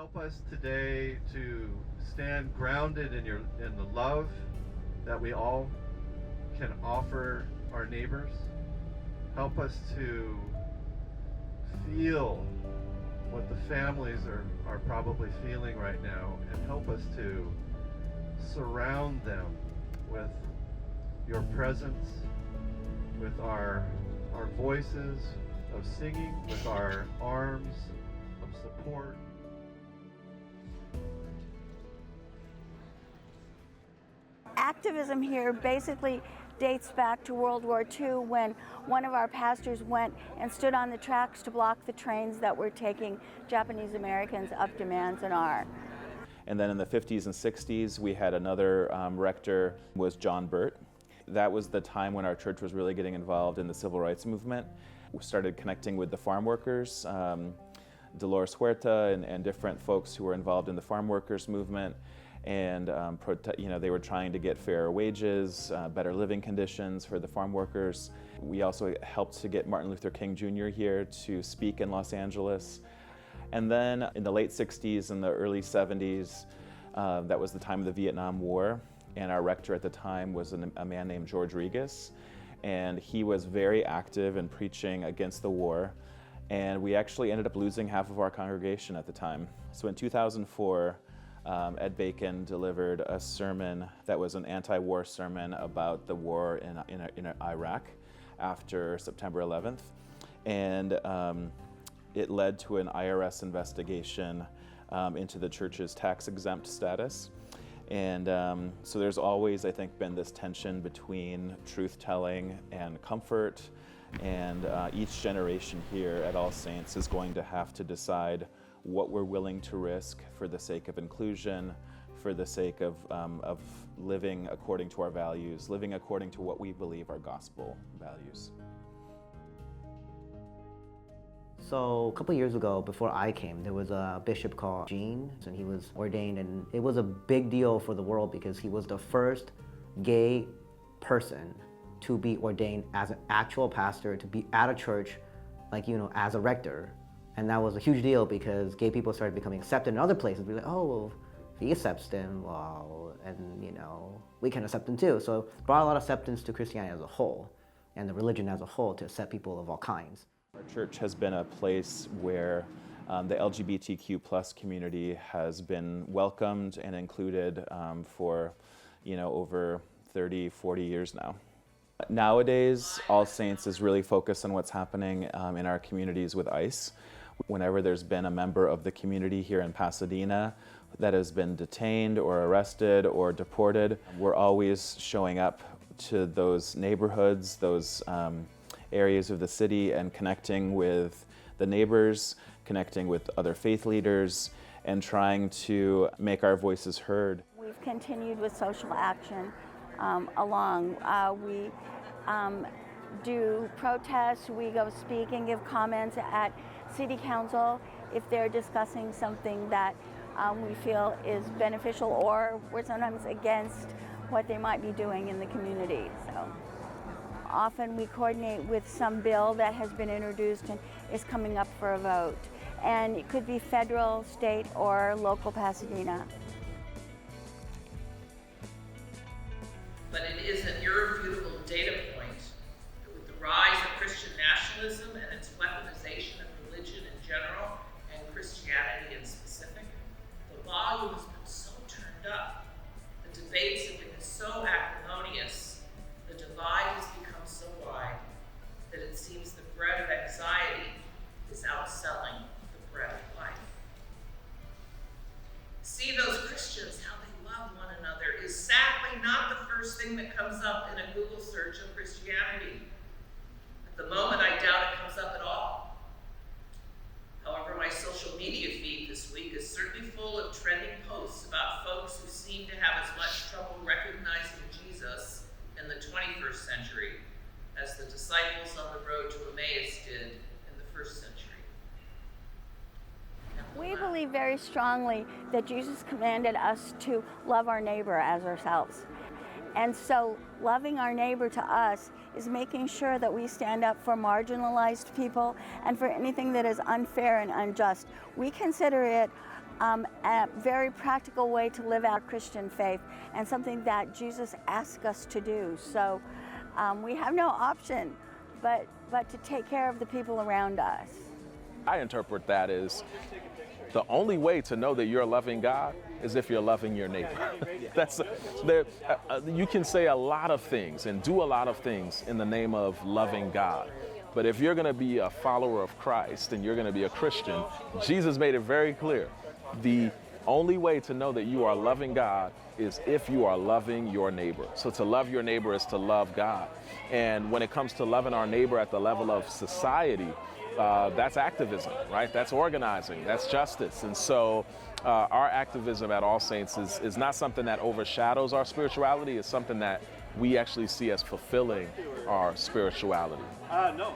Help us today to stand grounded in the love that we all can offer our neighbors. Help us to feel what the families are probably feeling right now, and help us to surround them with your presence, with our voices of singing, with our arms of support. Activism here basically dates back to World War II, when one of our pastors went and stood on the tracks to block the trains that were taking Japanese Americans up to Manzanar. And then in the 50s and 60s, we had another rector, was John Burt. That was the time when our church was really getting involved in the civil rights movement. We started connecting with the farm workers, Dolores Huerta and different folks who were involved in the farm workers movement. And they were trying to get fair wages, better living conditions for the farm workers. We also helped to get Martin Luther King Jr. here to speak in Los Angeles. And then in the late 60s and the early 70s, that was the time of the Vietnam War, and our rector at the time was a man named George Regas, and he was very active in preaching against the war, and we actually ended up losing half of our congregation at the time. So in 2004, Ed Bacon delivered a sermon that was an anti-war sermon about the war in Iraq after September 11th. And it led to an IRS investigation into the church's tax-exempt status. And so there's always, I think, been this tension between truth-telling and comfort. And each generation here at All Saints is going to have to decide what we're willing to risk for the sake of inclusion, for the sake of living according to our values, living according to what we believe are gospel values. So a couple years ago, before I came, there was a bishop called Gene, and he was ordained, and it was a big deal for the world because he was the first gay person to be ordained as an actual pastor, to be at a church, as a rector. And that was a huge deal because gay people started becoming accepted in other places. We're like, oh, well, if he accepts them, well, and we can accept them too. So it brought a lot of acceptance to Christianity as a whole, and the religion as a whole, to accept people of all kinds. Our church has been a place where the LGBTQ plus community has been welcomed and included for over 30, 40 years now. Nowadays, All Saints is really focused on what's happening in our communities with ICE. Whenever there's been a member of the community here in Pasadena that has been detained or arrested or deported, we're always showing up to those neighborhoods, those areas of the city, and connecting with the neighbors, connecting with other faith leaders, and trying to make our voices heard. We've continued with social action along. We do protests, we go speak and give comments at City Council if they're discussing something that we feel is beneficial, or we're sometimes against what they might be doing in the community. So often we coordinate with some bill that has been introduced and is coming up for a vote. And it could be federal, state, or local Pasadena. But it is an irrefutable data point that with the rise of Christian nationalism and its weaponization of religion in general and Christianity in specific, the volume has been so turned up, the debates have been so acrimonious, the divide has become so wide that it seems the bread of anxiety is outselling the bread of life. See those Christians, how they love one another, is sadly not the first thing that comes up in a Google search of Christianity. At the moment, I doubt it comes up at all. However, my social media feed this week is certainly full of trending posts about folks who seem to have as much trouble recognizing Jesus in the 21st century as the disciples on the road to Emmaus did in the first century. We believe very strongly that Jesus commanded us to love our neighbor as ourselves. And so loving our neighbor to us is making sure that we stand up for marginalized people and for anything that is unfair and unjust. We consider it a very practical way to live our Christian faith and something that Jesus asked us to do. So we have no option but to take care of the people around us. I interpret that as the only way to know that you're loving God is if you're loving your neighbor. You can say a lot of things and do a lot of things in the name of loving God. But if you're going to be a follower of Christ and you're going to be a Christian, Jesus made it very clear. The only way to know that you are loving God is if you are loving your neighbor. So to love your neighbor is to love God. And when it comes to loving our neighbor at the level of society, that's activism, right? That's organizing, that's justice. And so our activism at All Saints is not something that overshadows our spirituality. It's something that we actually see as fulfilling our spirituality. No.